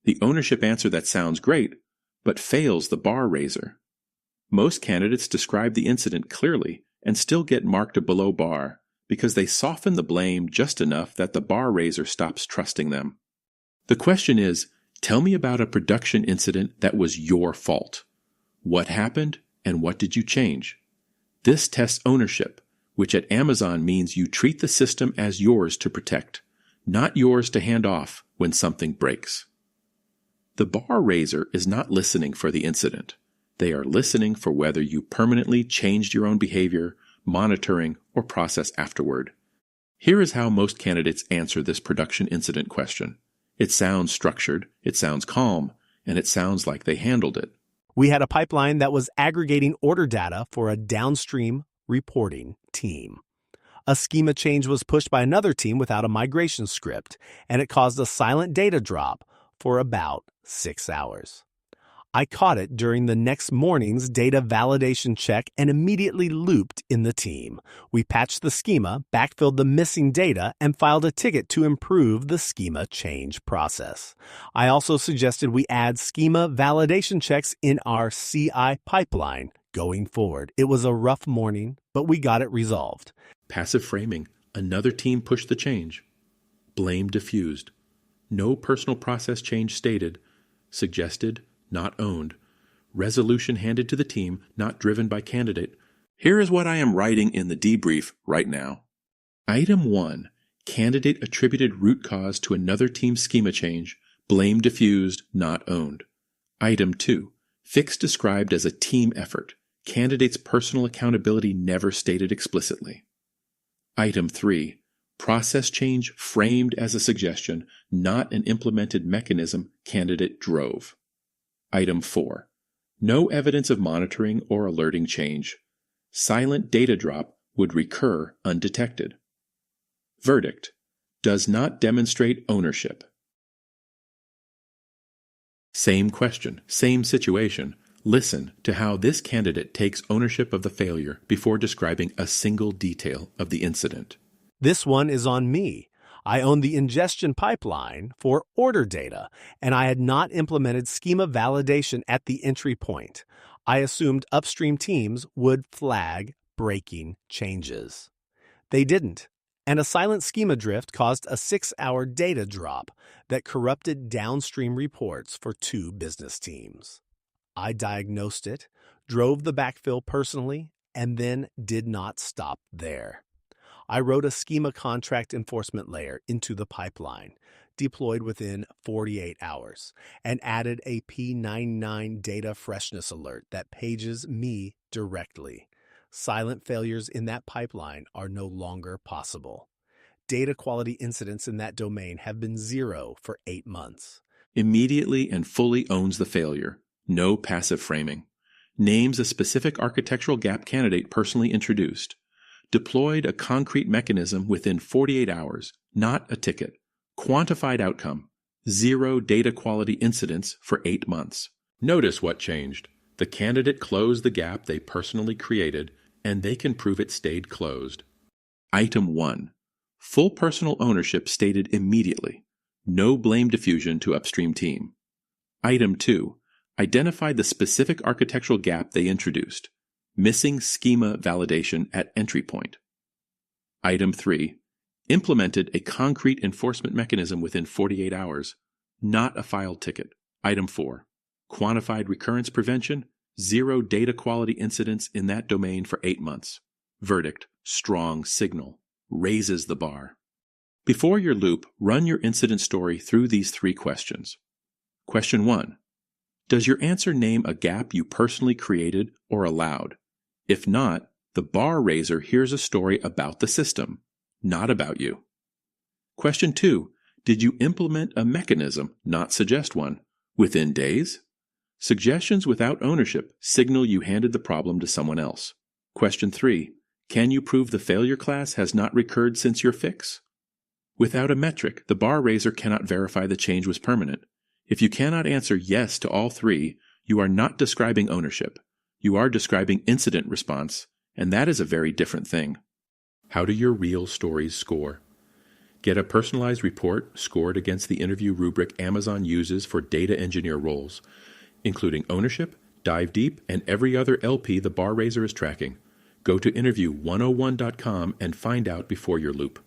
the ownership answer that sounds great, but fails the bar raiser. Most candidates describe the incident clearly and still get marked a below bar because they soften the blame just enough that the bar raiser stops trusting them. The question is, tell me about a production incident that was your fault. What happened and what did you change? This tests ownership, which at Amazon means you treat the system as yours to protect, not yours to hand off when something breaks. The bar raiser is not listening for the incident. They are listening for whether you permanently changed your own behavior, monitoring, or process afterward. Here is how most candidates answer this production incident question. It sounds structured, it sounds calm, and it sounds like they handled it. We had a pipeline that was aggregating order data for a downstream reporting team. A schema change was pushed by another team without a migration script, and it caused a silent data drop for about 6 hours. I caught it during the next morning's data validation check and immediately looped in the team. We patched the schema, backfilled the missing data, and filed a ticket to improve the schema change process. I also suggested we add schema validation checks in our CI pipeline going forward. It was a rough morning, but we got it resolved. Passive framing. Another team pushed the change. Blame diffused. No personal process change stated. Suggested, not owned. Resolution handed to the team, not driven by candidate. Here is what I am writing in the debrief right now. Item 1. Candidate attributed root cause to another team's schema change. Blame diffused, not owned. Item 2. Fix described as a team effort. Candidate's personal accountability never stated explicitly. Item 3. Process change framed as a suggestion, not an implemented mechanism candidate drove. Item 4. No evidence of monitoring or alerting change. Silent data drop would recur undetected. Verdict. Does not demonstrate ownership. Same question, same situation. Listen to how this candidate takes ownership of the failure before describing a single detail of the incident. This one is on me. I own the ingestion pipeline for order data, and I had not implemented schema validation at the entry point. I assumed upstream teams would flag breaking changes. They didn't, and a silent schema drift caused a 6-hour data drop that corrupted downstream reports for 2 business teams. I diagnosed it, drove the backfill personally, and then did not stop there. I wrote a schema contract enforcement layer into the pipeline, deployed within 48 hours, and added a P99 data freshness alert that pages me directly. Silent failures in that pipeline are no longer possible. Data quality incidents in that domain have been 0 for 8 months. Immediately and fully owns the failure. No passive framing. Names a specific architectural gap candidate personally introduced. Deployed a concrete mechanism within 48 hours, not a ticket. Quantified outcome. 0 data quality incidents for 8 months. Notice what changed. The candidate closed the gap they personally created, and they can prove it stayed closed. Item 1. Full personal ownership stated immediately. No blame diffusion to upstream team. Item 2. Identified the specific architectural gap they introduced. Missing schema validation at entry point. Item 3. Implemented a concrete enforcement mechanism within 48 hours, not a filed ticket. Item 4. Quantified recurrence prevention, 0 data quality incidents in that domain for 8 months. Verdict, strong signal. Raises the bar. Before your loop, run your incident story through these 3 questions. Question 1. Does your answer name a gap you personally created or allowed? If not, the bar raiser hears a story about the system, not about you. Question 2. Did you implement a mechanism, not suggest one, within days? Suggestions without ownership signal you handed the problem to someone else. Question 3. Can you prove the failure class has not recurred since your fix? Without a metric, the bar raiser cannot verify the change was permanent. If you cannot answer yes to all 3, you are not describing ownership. You are describing incident response, and that is a very different thing. How do your real stories score? Get a personalized report scored against the interview rubric Amazon uses for data engineer roles, including ownership, dive deep, and every other LP the bar raiser is tracking. Go to interview101.com and find out before your loop.